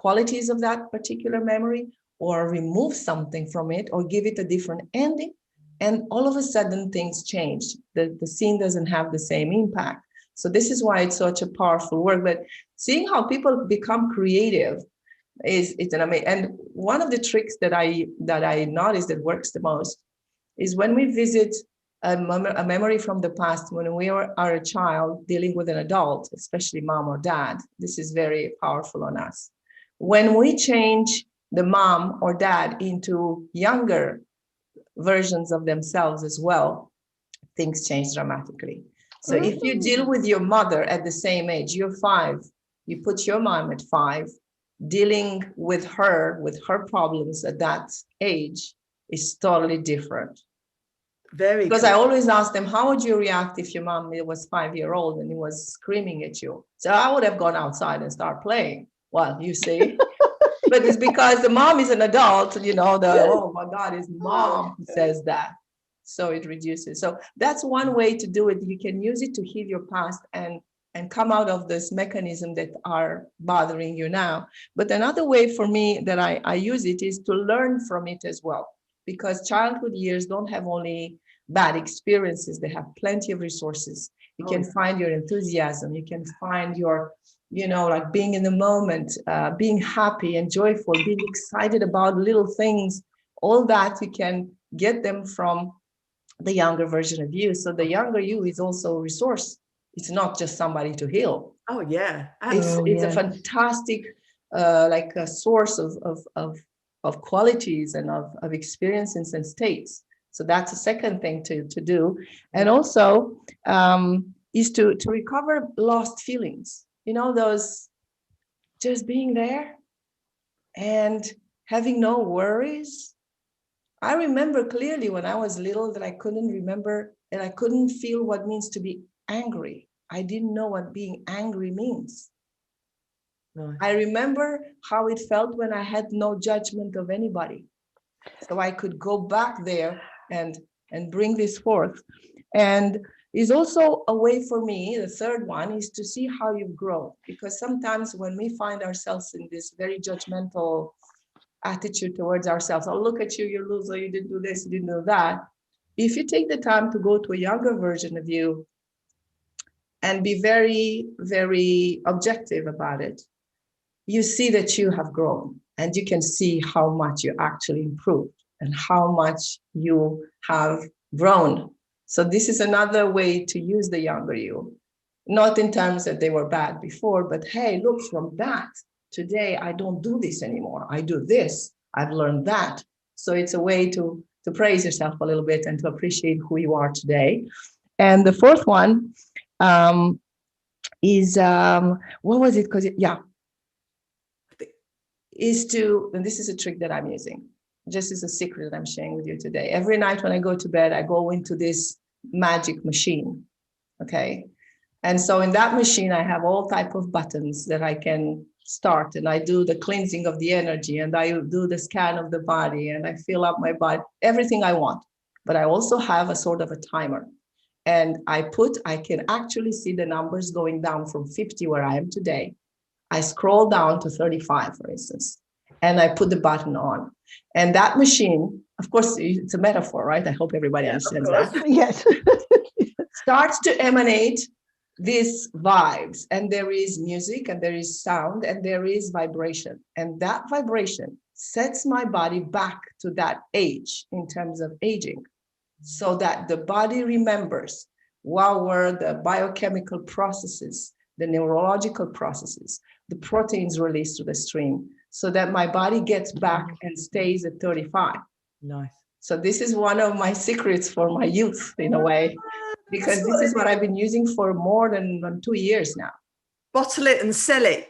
qualities of that particular memory, or remove something from it, or give it a different ending. And all of a sudden things change. The scene doesn't have the same impact. So this is why it's such a powerful work. But seeing how people become creative it's an amazing. And one of the tricks that I noticed that works the most is when we visit a memory from the past, when we are a child dealing with an adult, especially mom or dad. This is very powerful on us. When we change the mom or dad into younger versions of themselves as well, things change dramatically. So if you deal with your mother at the same age, you're 5, you put your mom at 5, dealing with her problems at that age is totally different. Because I always ask them, how would you react if your mom was 5-year-old and he was screaming at you? So I would have gone outside and start playing. Well, you see, but it's because the mom is an adult, oh my God, his mom says that. So it reduces. So that's one way to do it. You can use it to heal your past and come out of this mechanism that are bothering you now. But another way for me that I use it is to learn from it as well. Because childhood years don't have only bad experiences, they have plenty of resources. You can find your enthusiasm, you can find your, like being in the moment, being happy and joyful, being excited about little things, all that you can get them from the younger version of you. So the younger you is also a resource. It's not just somebody to heal. Oh yeah, it's a fantastic like a source of qualities and of experiences and states. So that's the second thing to do. And also is to recover lost feelings. Those just being there and having no worries. I remember clearly when I was little that I couldn't remember and I couldn't feel what it means to be angry. I didn't know what being angry means. Nice. I remember how it felt when I had no judgment of anybody. So I could go back there and bring this forth. And is also a way for me, the third one, is to see how you've grown. Because sometimes when we find ourselves in this very judgmental attitude towards ourselves, oh, look at you, you're a loser, you didn't do this, you didn't do that. If you take the time to go to a younger version of you and be very, very objective about it, you see that you have grown and you can see how much you actually improved and how much you have grown. So this is another way to use the younger you, not in terms that they were bad before, but hey, look, from that, today, I don't do this anymore. I do this, I've learned that. So it's a way to praise yourself a little bit and to appreciate who you are today. And the fourth one is, what was it? Is to, and this is a trick that I'm using, just as a secret that I'm sharing with you today. Every night when I go to bed, I go into this magic machine, okay? And so in that machine, I have all type of buttons that I can start, and I do the cleansing of the energy, and I do the scan of the body, and I fill up my body, everything I want. But I also have a sort of a timer. And I can actually see the numbers going down from 50, where I am today. I scroll down to 35, for instance, and I put the button on. And that machine, of course, it's a metaphor, right? I hope everybody understands that. Yes. Starts to emanate these vibes, and there is music, and there is sound, and there is vibration. And that vibration sets my body back to that age in terms of aging, so that the body remembers what were the biochemical processes, the neurological processes, the proteins released to the stream, so that my body gets back and stays at 35. Nice. So this is one of my secrets for my youth, in a way, because this is what I've been using for more than 2 years now. Bottle it and sell it.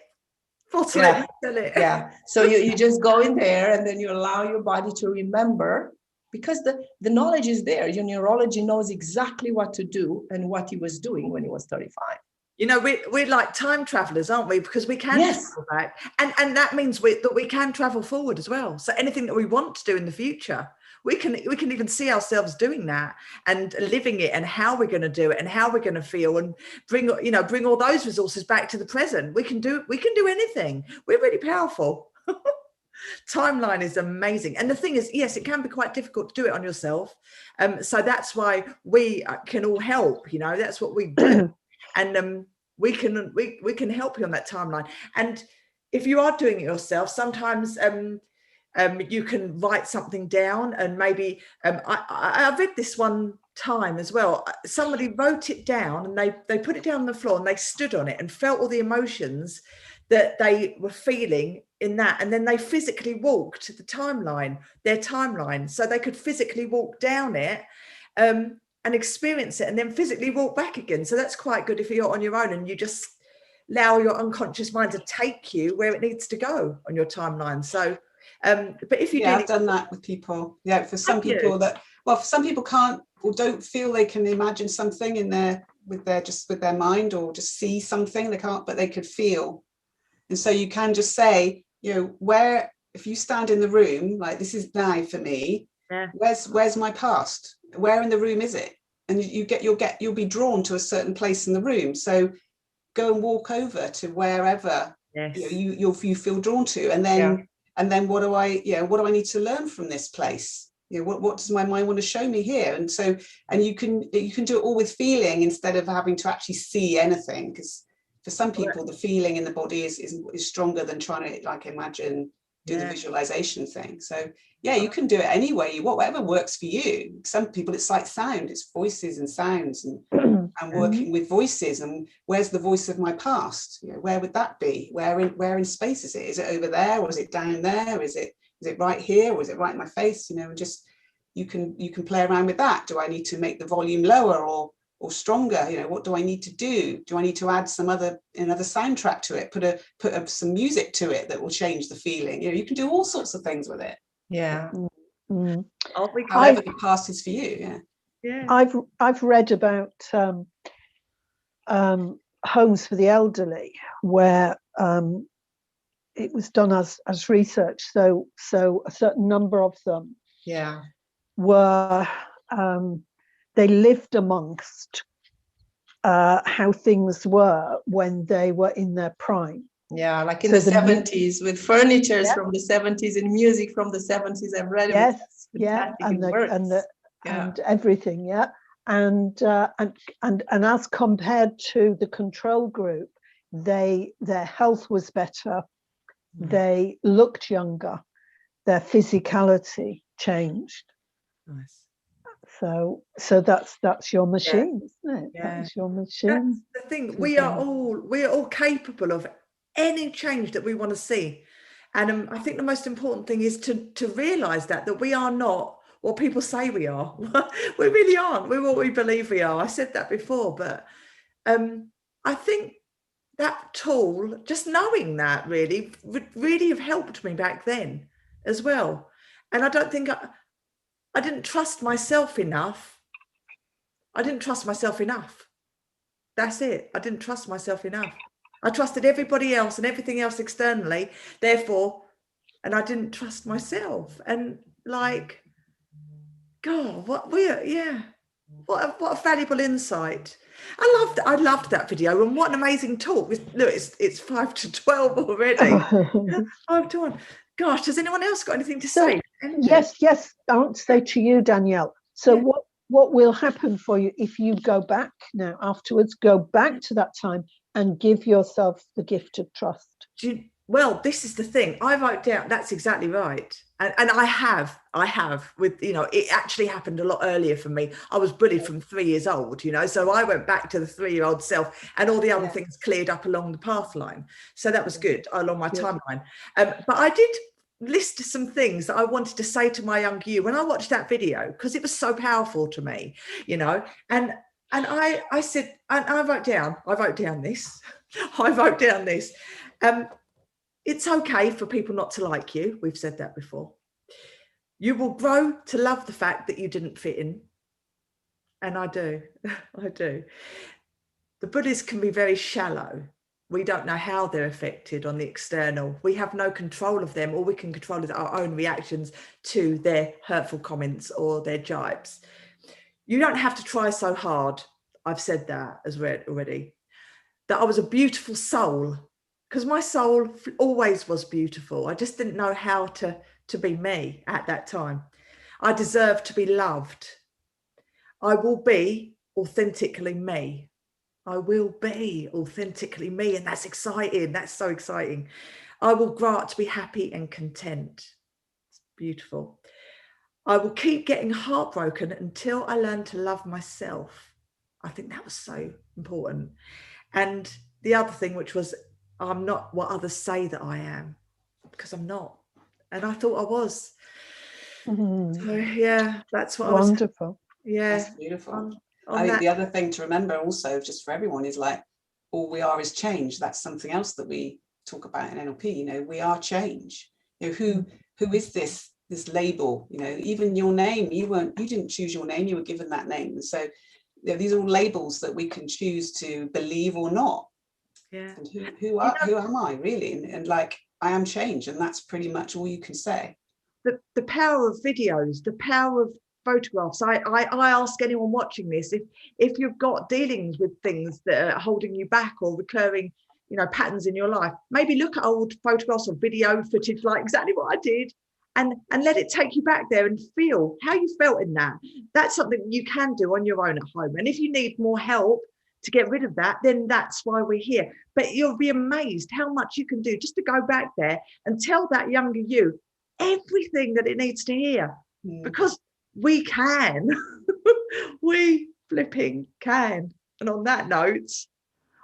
Bottle it and sell it. Yeah. So you just go in there and then you allow your body to remember, because the knowledge is there. Your neurology knows exactly what to do and what he was doing when he was 35. You know, we're like time travelers, aren't we? Because we can travel back. And that means that we can travel forward as well. So anything that we want to do in the future, we can even see ourselves doing that and living it, and how we're going to do it and how we're going to feel, and bring all those resources back to the present. We can do anything. We're really powerful. Timeline is amazing. And the thing is, yes, it can be quite difficult to do it on yourself. So that's why we can all help, you know, that's what we do. And we can help you on that timeline. And if you are doing it yourself, sometimes you can write something down, and maybe I read this one time as well. Somebody wrote it down, and they put it down on the floor, and they stood on it and felt all the emotions that they were feeling in that, and then they physically walked their timeline, so they could physically walk down it and experience it, and then physically walk back again. So that's quite good if you're on your own and you just allow your unconscious mind to take you where it needs to go on your timeline. So but if you I've done that with people. Yeah, for some people for some people can't or don't feel they can imagine something in with their mind, or just see something. They can't, but they could feel. And so you can just say, you know, if you stand in the room, like this is now for me, where's my past? Where in the room is it? And you'll be drawn to a certain place in the room. So go and walk over to wherever you feel drawn to, and then what do I need to learn from this place? You know, what does my mind want to show me here? And so, and you can do it all with feeling instead of having to actually see anything, because for some people the feeling in the body is stronger than trying to like imagine, do the visualization thing. So you can do it any way you want, whatever works for you. Some people it's like sound, it's voices and sounds, and working with voices, and where's the voice of my past? You know, where would that be? Where in space is it? Is it over there, or is it down there? Is it right here, or is it right in my face? You know, and just you can play around with that. Do I need to make the volume lower or stronger? You know, what do I need to do? Do I need to add another soundtrack to it? Put some music to it that will change the feeling. You know, you can do all sorts of things with it. Yeah. However the past is for you. I've read about homes for the elderly where it was done as research. So a certain number of them were they lived amongst how things were when they were in their prime. Yeah, like in the 70s, with furniture from the 70s and music from the 70s. I've read it. And everything, and as compared to the control group, their health was better, they looked younger, their physicality changed. Nice. So that's your machine, isn't it? That's your machine. That's the thing. We are all capable of any change that we want to see, and I think the most important thing is to realize that we are not what people say we are. We really aren't. We're what we believe we are. I said that before, but I think that tool, just knowing that, really have helped me back then as well. And I don't think I didn't trust myself enough. That's it. I didn't trust myself enough. I trusted everybody else and everything else externally, therefore, and I didn't trust myself. And like, God, what a valuable insight. I loved that video, and what an amazing talk. Look, it's 5 to 12 already. 5 to 1. Gosh, has anyone else got anything to say? Yes, I'll say to you, Danielle. So what will happen for you if you go back now afterwards, go back to that time and give yourself the gift of trust? Well, this is the thing. I wrote down, that's exactly right. And I have with, you know, it actually happened a lot earlier for me. I was bullied from 3 years old, you know, so I went back to the 3-year-old self, and all the other things cleared up along the path line. So that was good along my timeline. But I did list some things that I wanted to say to my younger you when I watched that video, because it was so powerful to me, you know. And I said, and I wrote down this. I wrote down this. It's okay for people not to like you. We've said that before. You will grow to love the fact that you didn't fit in. And I do. I do. The Buddhists can be very shallow. We don't know how they're affected on the external. We have no control of them. All we can control is our own reactions to their hurtful comments or their jibes. You don't have to try so hard. I've said that as already. That I was a beautiful soul, because my soul always was beautiful. I just didn't know how to be me at that time. I deserve to be loved. I will be authentically me. I will be authentically me, and that's exciting. That's so exciting. I will grow up to be happy and content. It's beautiful. I will keep getting heartbroken until I learn to love myself. I think that was so important. And the other thing, which was, I'm not what others say that I am, because I'm not. And I thought I was. Mm-hmm. So yeah, that's what Wonderful. I was. Yeah. That's beautiful. I think the other thing to remember also, just for everyone, is like, all we are is change. That's something else that we talk about in NLP. You know, we are change. You know, who is this label? You know, even your name, you didn't choose your name, you were given that name. And so, you know, these are all labels that we can choose to believe or not. Yeah. And who am I really? And like, I am change, and that's pretty much all you can say. The power of videos, the power of photographs. I ask anyone watching this, if you've got dealings with things that are holding you back or recurring, you know, patterns in your life, maybe look at old photographs or video footage, like exactly what I did, and let it take you back there and feel how you felt in that. That's something you can do on your own at home. And if you need more help to get rid of that, then that's why we're here. But you'll be amazed how much you can do just to go back there and tell that younger you everything that it needs to hear, because we can. We flipping can. And on that note,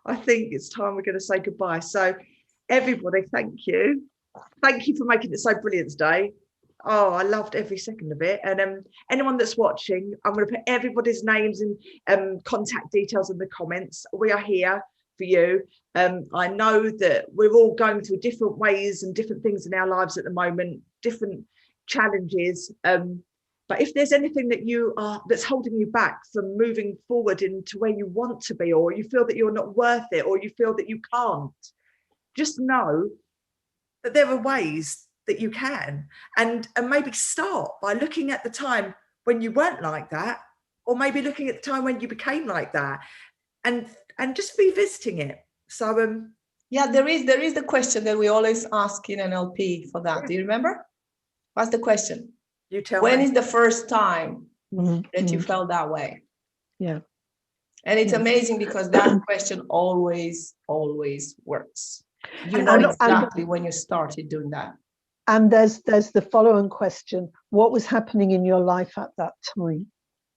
I think it's time we're going to say goodbye. So everybody, thank you. Thank you for making it so brilliant today. Oh, I loved every second of it. And anyone that's watching, I'm going to put everybody's names and contact details in the comments. We are here for you. I know that we're all going through different ways and different things in our lives at the moment, different challenges. But if there's anything that that's holding you back from moving forward into where you want to be, or you feel that you're not worth it, or you feel that you can't, just know that there are ways that you can, and maybe start by looking at the time when you weren't like that, or maybe looking at the time when you became like that, and just revisiting it. So yeah, there is the question that we always ask in NLP for that. Do you remember? What's the question? You tell when me. is the first time that you felt that way? Yeah. And it's amazing, because that question always works. You know exactly when you started doing that. And there's the following question: what was happening in your life at that time?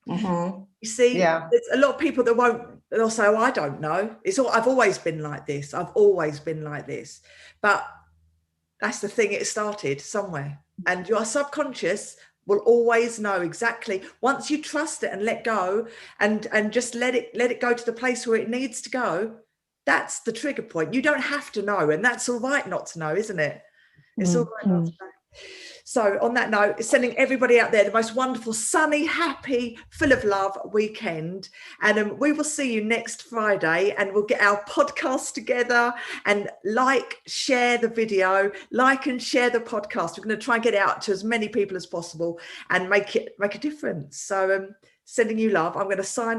Mm-hmm. You see, yeah, there's a lot of people that they'll say, oh, I don't know. I've always been like this. I've always been like this. But that's the thing, it started somewhere. And your subconscious will always know exactly, once you trust it and let go and just let it go to the place where it needs to go. That's the trigger point. You don't have to know, and that's all right not to know, isn't it? It's all right not to know. So on that note, sending everybody out there the most wonderful, sunny, happy, full of love weekend. And we will see you next Friday, and we'll get our podcast together, and share the video, and share the podcast. We're going to try and get it out to as many people as possible and make a difference. So sending you love. I'm going to sign off.